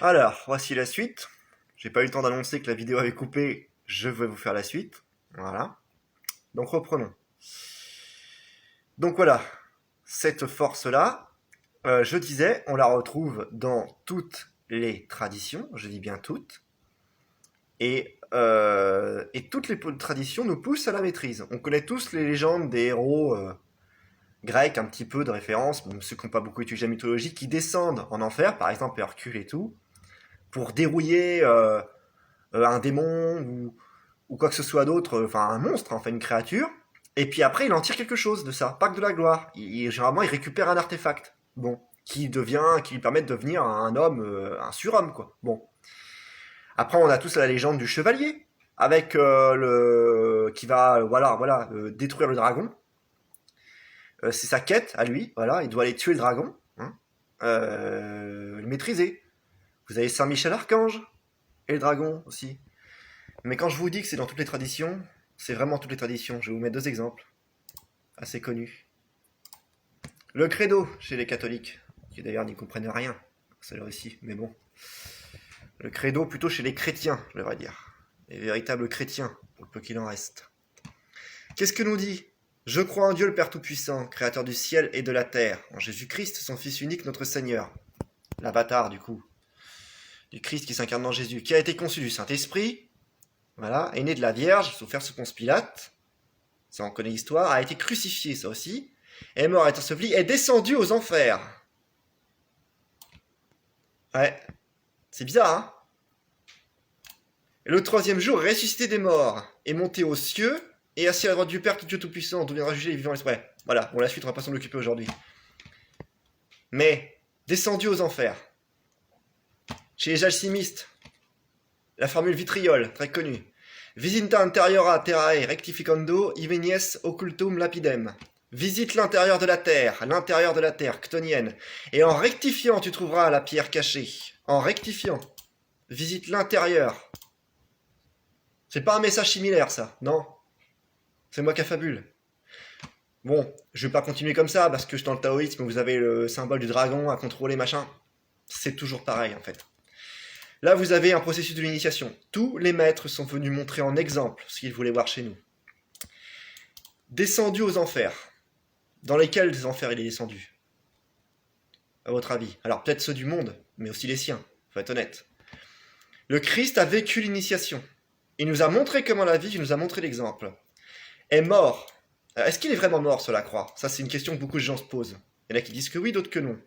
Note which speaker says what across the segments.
Speaker 1: Alors, voici la suite. J'ai pas eu le temps d'annoncer que la vidéo avait coupé, je vais vous faire la suite. Voilà. Donc reprenons. Donc voilà, cette force-là, je disais, on la retrouve dans toutes les traditions, je dis bien toutes, et toutes les traditions nous poussent à la maîtrise. On connaît tous les légendes des héros grecs, un petit peu de référence, même ceux qui n'ont pas beaucoup étudié la mythologie, qui descendent en enfer, par exemple Hercule et tout, pour dérouiller un démon ou quoi que ce soit d'autre, enfin un monstre, enfin une créature. Et puis après, il en tire quelque chose de ça, pas que de la gloire. Généralement, il récupère un artefact, bon, qui lui permet de devenir un homme, un surhomme, quoi. Bon. Après, on a tous la légende du chevalier, avec qui va, détruire le dragon. C'est sa quête à lui, voilà, il doit aller tuer le dragon, hein, le maîtriser. Vous avez Saint Michel Archange et le dragon aussi. Mais quand je vous dis que c'est dans toutes les traditions, c'est vraiment toutes les traditions. Je vais vous mettre deux exemples assez connus. Le credo chez les catholiques, qui d'ailleurs n'y comprennent rien, c'est là aussi, mais bon. Le credo plutôt chez les chrétiens, je devrais dire. Les véritables chrétiens, pour le peu qu'il en reste. Qu'est-ce que nous dit ? Je crois en Dieu le Père Tout-Puissant, créateur du ciel et de la terre, en Jésus-Christ, son Fils unique, notre Seigneur. L'avatar, du coup. Du Christ qui s'incarne dans Jésus, qui a été conçu du Saint-Esprit, voilà, est né de la Vierge, sous faire ce Ponce Pilate, ça on connaît l'histoire, a été crucifié, ça aussi, est mort, est enseveli, est descendu aux enfers. Ouais, c'est bizarre, hein. Et le troisième jour, ressuscité des morts, est monté aux cieux, et assis à la droite du Père, Dieu Tout-Puissant, dont viendra juger les vivants et les morts. Voilà, bon la suite, on va pas s'en occuper aujourd'hui. Mais, descendu aux enfers. Chez les alchimistes, la formule vitriol, très connue. Visita anteriora terrae rectificando, invenies occultum lapidem. Visite l'intérieur de la terre chtonienne, et en rectifiant, tu trouveras la pierre cachée. En rectifiant. Visite l'intérieur. C'est pas un message similaire, ça, non. C'est moi qui affabule. Bon, je vais pas continuer comme ça, parce que dans le taoïsme, vous avez le symbole du dragon à contrôler, machin. C'est toujours pareil, en fait. Là, vous avez un processus de l'initiation. Tous les maîtres sont venus montrer en exemple ce qu'ils voulaient voir chez nous. Descendu aux enfers. Dans lesquels enfers il est descendu ? À votre avis ? Alors, peut-être ceux du monde, mais aussi les siens, faut être honnête. Le Christ a vécu l'initiation. Il nous a montré comment la vivre, il nous a montré l'exemple. Est mort. Est-ce qu'il est vraiment mort sur la croix ? Ça, c'est une question que beaucoup de gens se posent. Il y en a qui disent que oui, d'autres que non.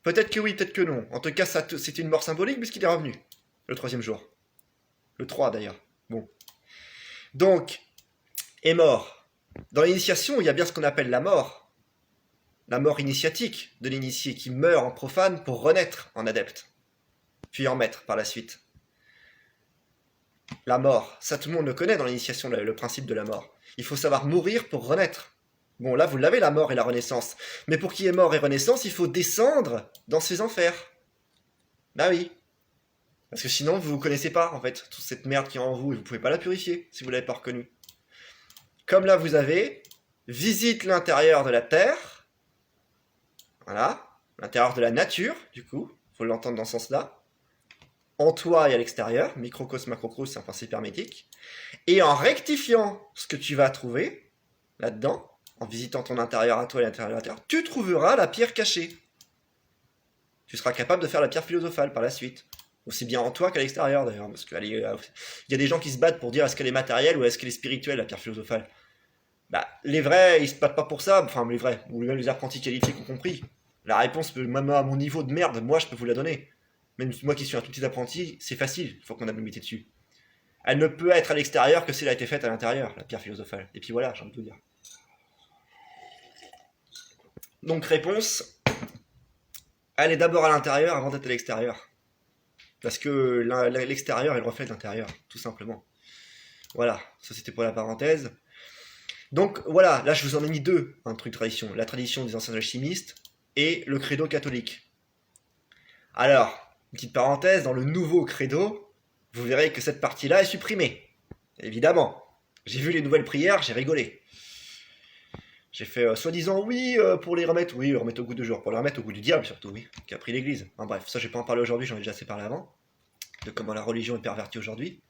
Speaker 1: Peut-être que oui, peut-être que non. En tout cas, c'était une mort symbolique puisqu'il est revenu. Le troisième jour. Le 3 d'ailleurs. Bon. Donc, est mort. Dans l'initiation, il y a bien ce qu'on appelle la mort. La mort initiatique de l'initié qui meurt en profane pour renaître en adepte. Puis en maître par la suite. La mort, ça tout le monde le connaît dans l'initiation, le principe de la mort. Il faut savoir mourir pour renaître. Bon, là, vous l'avez, la mort et la renaissance. Mais pour qu'il y ait mort et renaissance, il faut descendre dans ces enfers. Bah oui. Parce que sinon, vous ne connaissez pas, en fait, toute cette merde qui est en vous, et vous ne pouvez pas la purifier, si vous ne l'avez pas reconnue. Comme là, vous avez, visite l'intérieur de la terre. Voilà. L'intérieur de la nature, du coup. Il faut l'entendre dans ce sens-là. En toi et à l'extérieur. Microcosme, macrocosme, c'est un principe hermétique. Et en rectifiant ce que tu vas trouver, là-dedans, en visitant ton intérieur à toi et l'intérieur de la terre, tu trouveras la pierre cachée. Tu seras capable de faire la pierre philosophale par la suite. Aussi bien en toi qu'à l'extérieur d'ailleurs, parce qu'il y a des gens qui se battent pour dire est-ce qu'elle est matérielle ou est-ce qu'elle est spirituelle, la pierre philosophale. Bah, les vrais, ils se battent pas pour ça, enfin les vrais, ou même les apprentis qualifiés qui ont compris. La réponse, même à mon niveau de merde, moi je peux vous la donner. Même moi qui suis un tout petit apprenti, c'est facile, il faut qu'on a de métier dessus. Elle ne peut être à l'extérieur que si elle a été faite à l'intérieur, la pierre philosophale. Et puis voilà, j'ai envie de vous dire. Donc réponse, elle est d'abord à l'intérieur avant d'être à l'extérieur. Parce que l'extérieur est le reflet de l'intérieur, tout simplement. Voilà, ça c'était pour la parenthèse. Donc voilà, là je vous en ai mis deux, un truc tradition. La tradition des anciens alchimistes et le credo catholique. Alors, une petite parenthèse, dans le nouveau credo, vous verrez que cette partie-là est supprimée. Évidemment. J'ai vu les nouvelles prières, j'ai rigolé. J'ai fait soi-disant oui pour les remettre, oui, remettre au goût du jour, pour les remettre au goût du diable surtout, oui, qui a pris l'église. Enfin, bref, ça je vais pas en parler aujourd'hui, j'en ai déjà assez parlé avant, de comment la religion est pervertie aujourd'hui.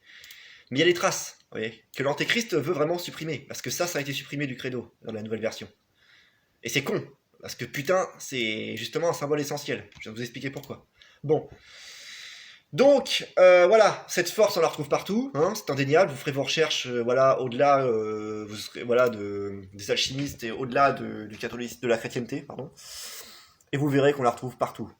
Speaker 1: Mais il y a les traces, vous voyez, que l'antéchrist veut vraiment supprimer, parce que ça a été supprimé du credo dans la nouvelle version. Et c'est con, parce que putain, c'est justement un symbole essentiel. Je vais vous expliquer pourquoi. Bon, donc, voilà, cette force, on la retrouve partout, hein, c'est indéniable. Vous ferez vos recherches, voilà, au-delà, vous serez, voilà, des alchimistes et au-delà du catholicisme, de la chrétienté, pardon, et vous verrez qu'on la retrouve partout.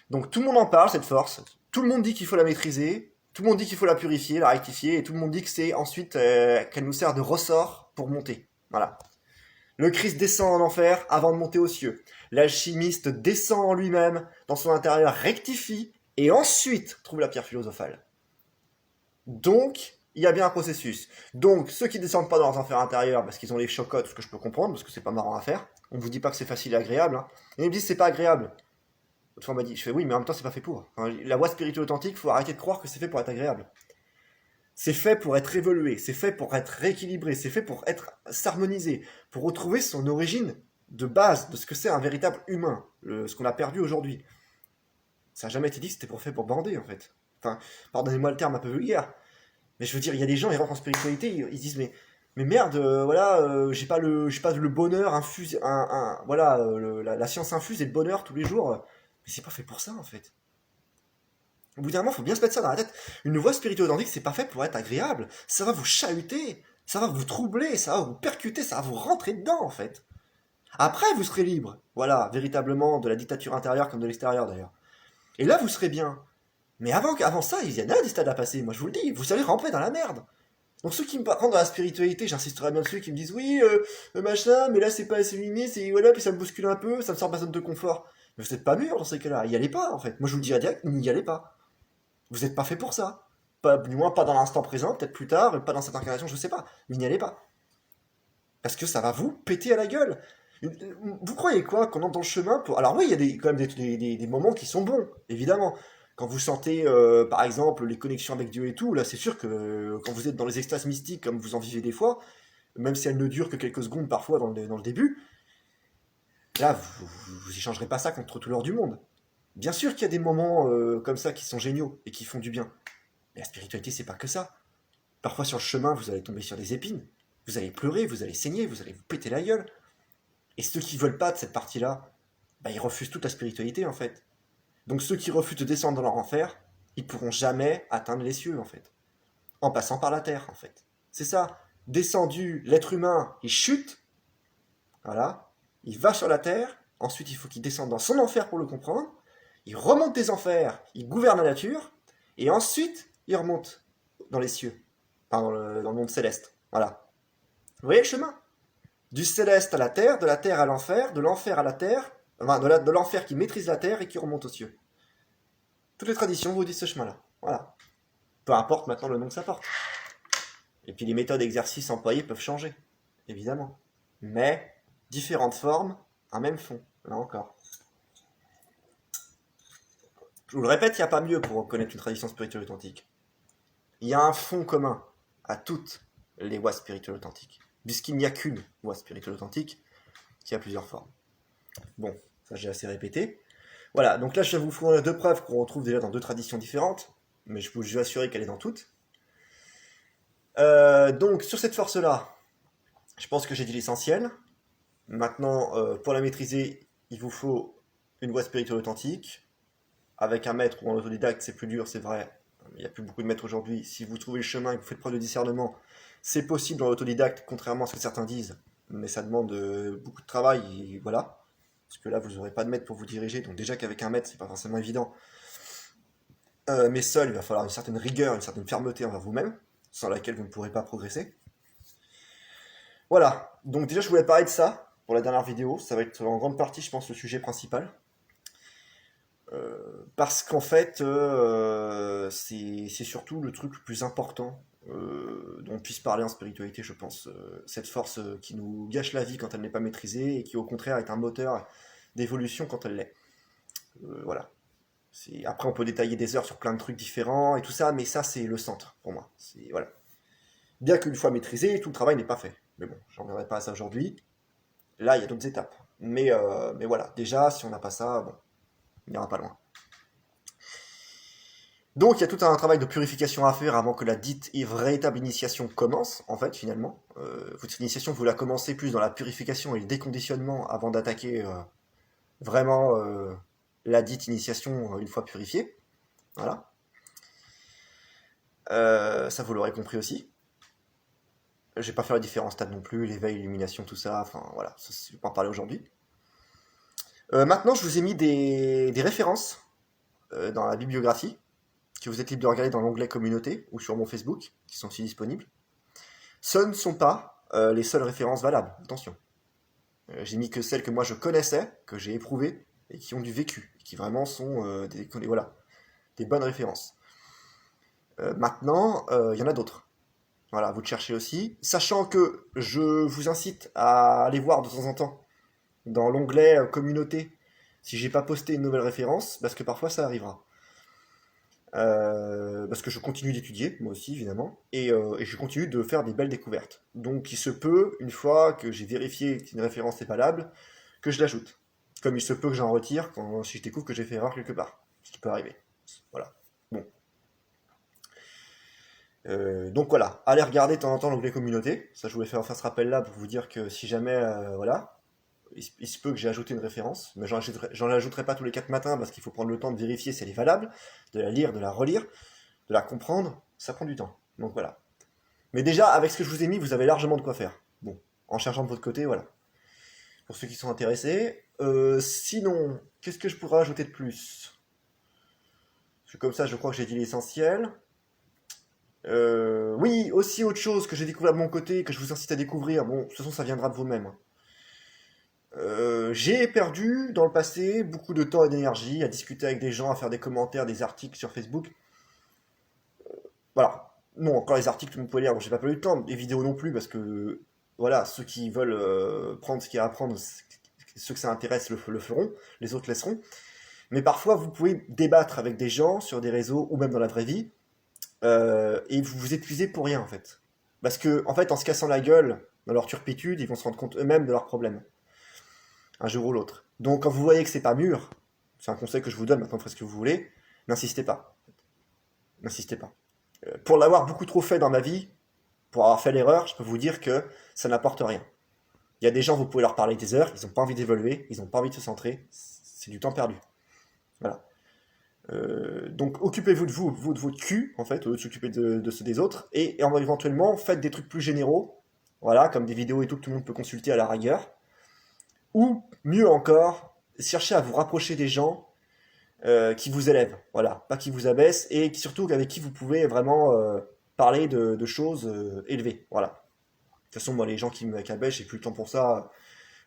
Speaker 1: Donc, tout le monde en parle, cette force. Tout le monde dit qu'il faut la maîtriser. Tout le monde dit qu'il faut la purifier, la rectifier, et tout le monde dit que c'est ensuite qu'elle nous sert de ressort pour monter. Voilà. Le Christ descend en enfer avant de monter aux cieux. L'alchimiste descend en lui-même, dans son intérieur, rectifie, et ensuite trouve la pierre philosophale. Donc, il y a bien un processus. Donc, ceux qui descendent pas dans leurs enfers intérieurs, parce qu'ils ont les chocottes, ce que je peux comprendre, parce que c'est pas marrant à faire, on vous dit pas que c'est facile et agréable, hein. Et ils me disent c'est pas agréable. L'autre fois on m'a dit, je fais oui, mais en même temps c'est pas fait pour. Enfin, la voie spirituelle authentique, faut arrêter de croire que c'est fait pour être agréable. C'est fait pour être évolué, c'est fait pour être rééquilibré, c'est fait pour être s'harmoniser, pour retrouver son origine de base, de ce que c'est un véritable humain, ce qu'on a perdu aujourd'hui. Ça n'a jamais été dit que c'était fait pour bander, en fait. Enfin, pardonnez-moi le terme un peu vulgaire, mais je veux dire, il y a des gens, ils rentrent en spiritualité, ils se disent, mais merde, voilà, j'ai pas le bonheur infusé, voilà, la science infuse et le bonheur tous les jours. Mais c'est pas fait pour ça, en fait. Au bout d'un moment, il faut bien se mettre ça dans la tête. Une voie spirituelle authentique, c'est pas fait pour être agréable. Ça va vous chahuter, ça va vous troubler, ça va vous percuter, ça va vous rentrer dedans, en fait. Après, vous serez libre. Voilà, véritablement, de la dictature intérieure comme de l'extérieur, d'ailleurs. Et là, vous serez bien. Mais avant ça, il y en a des stades à passer. Moi, je vous le dis, vous allez rentrer dans la merde. Donc ceux qui me parlent dans la spiritualité, j'insisterai bien dessus, qui me disent oui, machin, mais là c'est pas assez luminé, c'est voilà, puis ça me bouscule un peu, ça me sort de ma zone de confort. Mais vous n'êtes pas mûr dans ces cas-là, y allez pas en fait. Moi je vous le dis direct, n'y allez pas. Vous n'êtes pas fait pour ça. Pas, du moins pas dans l'instant présent, peut-être plus tard, pas dans cette incarnation, je sais pas. Mais n'y allez pas. Parce que ça va vous péter à la gueule. Vous croyez quoi qu'on entre dans le chemin pour... Alors oui, il y a quand même des moments qui sont bons, évidemment. Quand vous sentez, par exemple, les connexions avec Dieu et tout, là c'est sûr que quand vous êtes dans les extases mystiques, comme vous en vivez des fois, même si elles ne durent que quelques secondes parfois dans le début, là vous échangerez pas ça contre tout l'or du monde. Bien sûr qu'il y a des moments comme ça qui sont géniaux et qui font du bien. Mais la spiritualité, c'est pas que ça. Parfois sur le chemin, vous allez tomber sur des épines, vous allez pleurer, vous allez saigner, vous allez vous péter la gueule. Et ceux qui veulent pas de cette partie-là, bah, ils refusent toute la spiritualité en fait. Donc ceux qui refusent de descendre dans leur enfer, ils pourront jamais atteindre les cieux en fait. En passant par la terre en fait. C'est ça. Descendu, l'être humain, il chute, voilà, il va sur la terre, ensuite il faut qu'il descende dans son enfer pour le comprendre, il remonte des enfers, il gouverne la nature, et ensuite il remonte dans les cieux, enfin dans le monde céleste. Voilà. Vous voyez le chemin? Du céleste à la terre, de la terre à l'enfer, de l'enfer à la terre, enfin de l'enfer qui maîtrise la terre et qui remonte aux cieux. Toutes les traditions vous disent ce chemin-là. Voilà. Peu importe maintenant le nom que ça porte. Et puis les méthodes d'exercice employées peuvent changer, évidemment. Mais différentes formes, un même fond, là encore. Je vous le répète, il n'y a pas mieux pour reconnaître une tradition spirituelle authentique. Il y a un fond commun à toutes les voies spirituelles authentiques. Puisqu'il n'y a qu'une voie spirituelle authentique qui a plusieurs formes. Bon, ça j'ai assez répété. Voilà, donc là je vais vous fournir deux preuves qu'on retrouve déjà dans deux traditions différentes, mais je vous assurer qu'elle est dans toutes. Donc sur cette force-là, je pense que j'ai dit l'essentiel. Maintenant, pour la maîtriser, il vous faut une voie spirituelle authentique. Avec un maître ou un autodidacte, c'est plus dur, c'est vrai. Il n'y a plus beaucoup de maîtres aujourd'hui. Si vous trouvez le chemin et que vous faites preuve de discernement, c'est possible dans l'autodidacte, contrairement à ce que certains disent. Mais ça demande beaucoup de travail, et voilà. Parce que là, vous n'aurez pas de maître pour vous diriger. Donc déjà qu'avec un maître, c'est pas forcément évident. Mais seul, il va falloir une certaine rigueur, une certaine fermeté envers vous-même, sans laquelle vous ne pourrez pas progresser. Voilà. Donc déjà, je voulais parler de ça pour la dernière vidéo. Ça va être en grande partie, je pense, le sujet principal. Parce qu'en fait, c'est surtout le truc le plus important dont on puisse parler en spiritualité, je pense. Cette force qui nous gâche la vie quand elle n'est pas maîtrisée et qui au contraire est un moteur d'évolution quand elle l'est. Voilà. Après, on peut détailler des heures sur plein de trucs différents et tout ça, mais ça, c'est le centre pour moi. Voilà. Bien qu'une fois maîtrisé, tout le travail n'est pas fait. Mais bon, j'en reviendrai pas à ça aujourd'hui. Là, il y a d'autres étapes. Mais voilà, déjà, si on n'a pas ça, bon, on n'ira pas loin. Donc il y a tout un travail de purification à faire avant que la dite et véritable initiation commence, en fait, finalement. Votre initiation, vous la commencez plus dans la purification et le déconditionnement avant d'attaquer vraiment la dite initiation une fois purifiée. Voilà. Ça, vous l'aurez compris aussi. Je vais pas faire les différents stades non plus, l'éveil, l'illumination, tout ça, enfin voilà, ça, je vais pas en parler aujourd'hui. Maintenant, je vous ai mis des références dans la bibliographie que vous êtes libre de regarder dans l'onglet communauté ou sur mon Facebook, qui sont aussi disponibles. Ce ne sont pas les seules références valables, attention. J'ai mis que celles que moi je connaissais, que j'ai éprouvées, et qui ont du vécu, qui vraiment sont voilà, des bonnes références. Maintenant, il y en a d'autres. Voilà, vous le cherchez aussi. Sachant que je vous incite à aller voir de temps en temps dans l'onglet communauté si j'ai pas posté une nouvelle référence, parce que parfois ça arrivera. Parce que je continue d'étudier, moi aussi évidemment, et je continue de faire des belles découvertes. Donc il se peut, une fois que j'ai vérifié qu'une référence est valable, que je l'ajoute. Comme il se peut que j'en retire si je découvre que j'ai fait erreur quelque part. Ce qui peut arriver. Voilà. Bon. Donc voilà, allez regarder de temps en temps l'onglet communauté. Ça, je voulais faire ce rappel là pour vous dire que si jamais, voilà, il se peut que j'ai ajouté une référence, mais j'en ajouterai pas tous les 4 matins parce qu'il faut prendre le temps de vérifier si elle est valable, de la lire, de la relire, de la comprendre. Ça prend du temps. Donc voilà. Mais déjà, avec ce que je vous ai mis, vous avez largement de quoi faire. Bon, en cherchant de votre côté, voilà. Pour ceux qui sont intéressés. Sinon, qu'est-ce que je pourrais ajouter de plus? Parce que comme ça, je crois que j'ai dit l'essentiel. Oui, aussi autre chose que j'ai découvert de mon côté, que je vous incite à découvrir, bon, de toute façon ça viendra de vous-même, hein. J'ai perdu dans le passé beaucoup de temps et d'énergie à discuter avec des gens, à faire des commentaires, des articles sur Facebook. Voilà. Non, encore les articles, vous pouvez lire, bon, j'ai pas perdu de temps, les vidéos non plus, parce que voilà, ceux qui veulent prendre ce qu'il y a à apprendre, ceux que ça intéresse le feront, les autres laisseront. Mais parfois, vous pouvez débattre avec des gens sur des réseaux ou même dans la vraie vie, et vous vous épuisez pour rien en fait. Parce que en fait, en se cassant la gueule dans leur turpitude, ils vont se rendre compte eux-mêmes de leurs problèmes, un jour ou l'autre. Donc quand vous voyez que c'est pas mûr, c'est un conseil que je vous donne, maintenant faites ce que vous voulez, n'insistez pas. N'insistez pas. Pour l'avoir beaucoup trop fait dans ma vie, pour avoir fait l'erreur, je peux vous dire que ça n'apporte rien. Il y a des gens, vous pouvez leur parler des heures, ils n'ont pas envie d'évoluer, ils n'ont pas envie de se centrer, c'est du temps perdu. Voilà. Donc occupez-vous de vous, de votre cul, en fait, au lieu de s'occuper de ceux des autres, et éventuellement faites des trucs plus généraux, voilà, comme des vidéos et tout que tout le monde peut consulter à la rigueur, ou mieux encore, cherchez à vous rapprocher des gens qui vous élèvent, voilà, pas qui vous abaissent, et surtout avec qui vous pouvez vraiment parler de choses élevées, voilà. De toute façon, moi, les gens qui m'abaissent, j'ai plus le temps pour ça.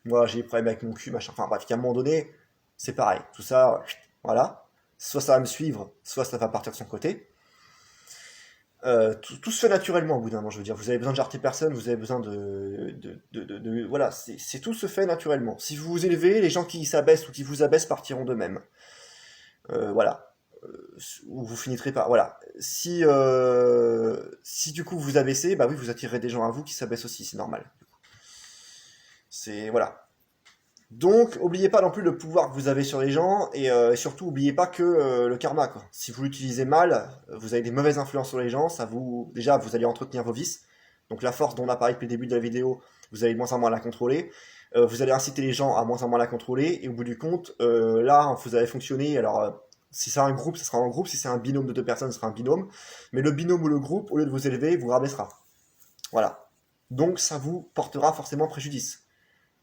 Speaker 1: Moi, j'ai des problèmes avec mon cul, machin. Enfin bref, à un moment donné, c'est pareil. Tout ça, voilà. Soit ça va me suivre, soit ça va partir de son côté. Tout se fait naturellement au bout d'un moment, je veux dire. Vous avez besoin de jarter personne, vous avez besoin voilà, tout se fait naturellement. Si vous vous élevez, les gens qui s'abaissent ou qui vous abaissent partiront d'eux-mêmes. Voilà. Ou vous finirez par... Voilà. Si du coup vous abaissez, bah oui, vous attirerez des gens à vous qui s'abaissent aussi, c'est normal. C'est... Voilà. Donc, oubliez pas non plus le pouvoir que vous avez sur les gens, et surtout, oubliez pas que le karma, quoi. Si vous l'utilisez mal, vous avez des mauvaises influences sur les gens, déjà, vous allez entretenir vos vices. Donc, la force dont on a parlé depuis le début de la vidéo, vous allez de moins en moins la contrôler. Vous allez inciter les gens à moins en moins la contrôler, et au bout du compte, là, vous allez fonctionner. Alors, si c'est un groupe, ce sera un groupe. Si c'est un binôme de 2 personnes, ce sera un binôme. Mais le binôme ou le groupe, au lieu de vous élever, vous rabaissera. Voilà. Donc, ça vous portera forcément préjudice.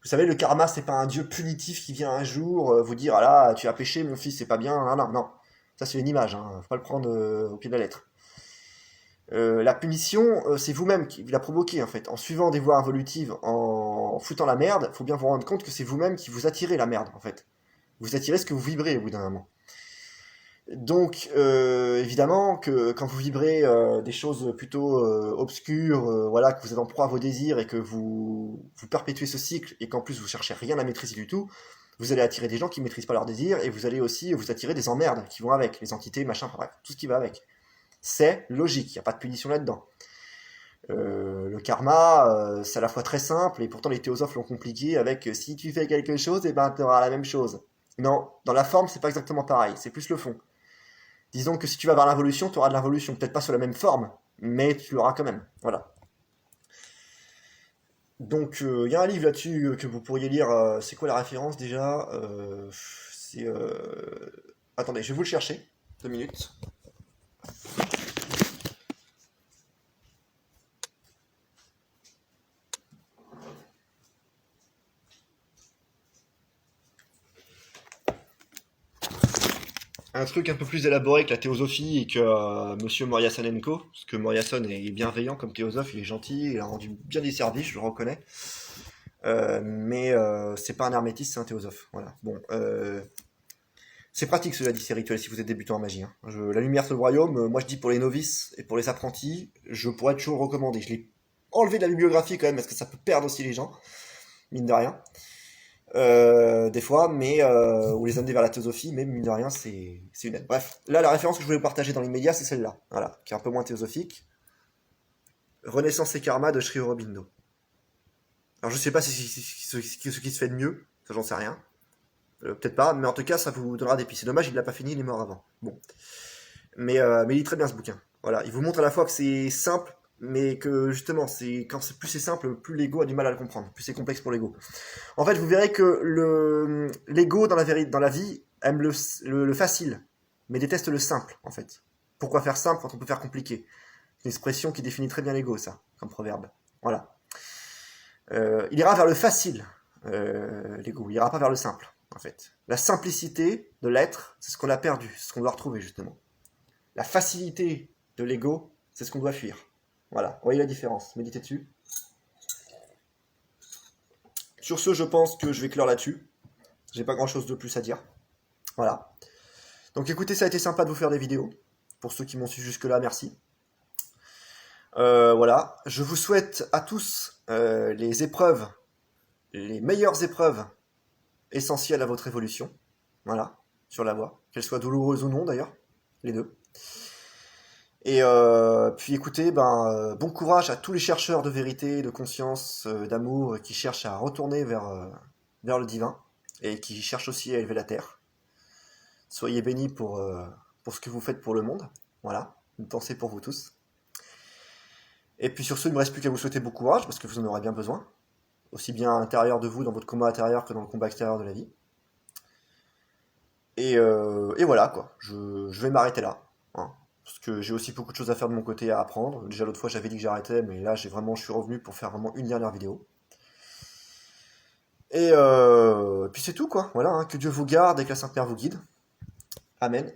Speaker 1: Vous savez, le karma, c'est pas un dieu punitif qui vient un jour vous dire ah là, tu as péché, mon fils, c'est pas bien. Ah non, non. Ça, c'est une image, hein. Faut pas le prendre au pied de la lettre. La punition, c'est vous-même qui la provoquez en fait. En suivant des voies involutives, en foutant la merde, faut bien vous rendre compte que c'est vous-même qui vous attirez la merde en fait. Vous attirez ce que vous vibrez au bout d'un moment. Donc, évidemment, que quand vous vibrez des choses plutôt obscures, voilà, que vous êtes en proie à vos désirs et que vous perpétuez ce cycle et qu'en plus vous cherchez rien à maîtriser du tout, vous allez attirer des gens qui ne maîtrisent pas leurs désirs et vous allez aussi vous attirer des emmerdes qui vont avec, les entités, machin, bref, tout ce qui va avec. C'est logique, il n'y a pas de punition là-dedans. Le karma, c'est à la fois très simple et pourtant les théosophes l'ont compliqué avec si tu fais quelque chose, et ben tu auras la même chose. Non, dans la forme, c'est pas exactement pareil, c'est plus le fond. Disons que si tu vas vers l'involution, tu auras de l'involution, peut-être pas sous la même forme, mais tu l'auras quand même. Voilà. Donc il y a un livre là-dessus que vous pourriez lire. C'est quoi la référence déjà? C'est attendez, je vais vous le chercher. 2 minutes. Un truc un peu plus élaboré que la théosophie et que Monsieur Moriasonenko, parce que Moriason est bienveillant comme théosophe, il est gentil, il a rendu bien des services, je le reconnais. Mais c'est pas un hermétiste, c'est un théosophe. Voilà. Bon, c'est pratique cela dit, ces rituels si vous êtes débutant en magie. Hein. La lumière sur le royaume, moi je dis pour les novices et pour les apprentis, je pourrais toujours le recommander. Je l'ai enlevé de la bibliographie quand même parce que ça peut perdre aussi les gens, mine de rien. Des fois, mais ou les amener vers la théosophie, mais mine de rien, c'est une aide. Bref, là, la référence que je voulais partager dans l'immédiat, c'est celle-là, voilà, qui est un peu moins théosophique. Renaissance et karma de Sri Aurobindo. Alors, je sais pas ce qui se fait de mieux, ça j'en sais rien. Peut-être pas, mais en tout cas, ça vous donnera des pistes. C'est dommage, il l'a pas fini, il est mort avant. Bon, mais il est très bien ce bouquin. Voilà, il vous montre à la fois que c'est simple, mais que justement, c'est quand plus c'est simple, plus l'ego a du mal à le comprendre, plus c'est complexe pour l'ego. En fait, vous verrez que l'ego dans la vie aime le facile, mais déteste le simple, en fait. Pourquoi faire simple quand on peut faire compliqué? C'est une expression qui définit très bien l'ego, ça, comme proverbe. Voilà. Il ira vers le facile, l'ego. Il ira pas vers le simple, en fait. La simplicité de l'être, c'est ce qu'on a perdu, c'est ce qu'on doit retrouver, justement. La facilité de l'ego, c'est ce qu'on doit fuir. Voilà. Vous voyez la différence. Méditez dessus. Sur ce, je pense que je vais clore là-dessus. J'ai pas grand-chose de plus à dire. Voilà. Donc écoutez, ça a été sympa de vous faire des vidéos. Pour ceux qui m'ont suivi jusque-là, merci. Voilà. Je vous souhaite à tous les épreuves, les meilleures épreuves essentielles à votre évolution. Voilà. Sur la voie. Qu'elles soient douloureuses ou non d'ailleurs. Les deux. Et puis écoutez, bon courage à tous les chercheurs de vérité, de conscience, d'amour, qui cherchent à retourner vers le divin et qui cherchent aussi à élever la terre. Soyez bénis pour ce que vous faites pour le monde. Voilà, une pensée pour vous tous. Et puis sur ce, il ne me reste plus qu'à vous souhaiter bon courage, parce que vous en aurez bien besoin. Aussi bien à l'intérieur de vous, dans votre combat intérieur, que dans le combat extérieur de la vie. Et voilà, quoi. Je vais m'arrêter là. Hein, parce que j'ai aussi beaucoup de choses à faire de mon côté à apprendre. Déjà l'autre fois, j'avais dit que j'arrêtais, mais là, je suis revenu pour faire vraiment une dernière vidéo. Et puis c'est tout, quoi. Voilà, hein, que Dieu vous garde et que la Sainte Mère vous guide. Amen.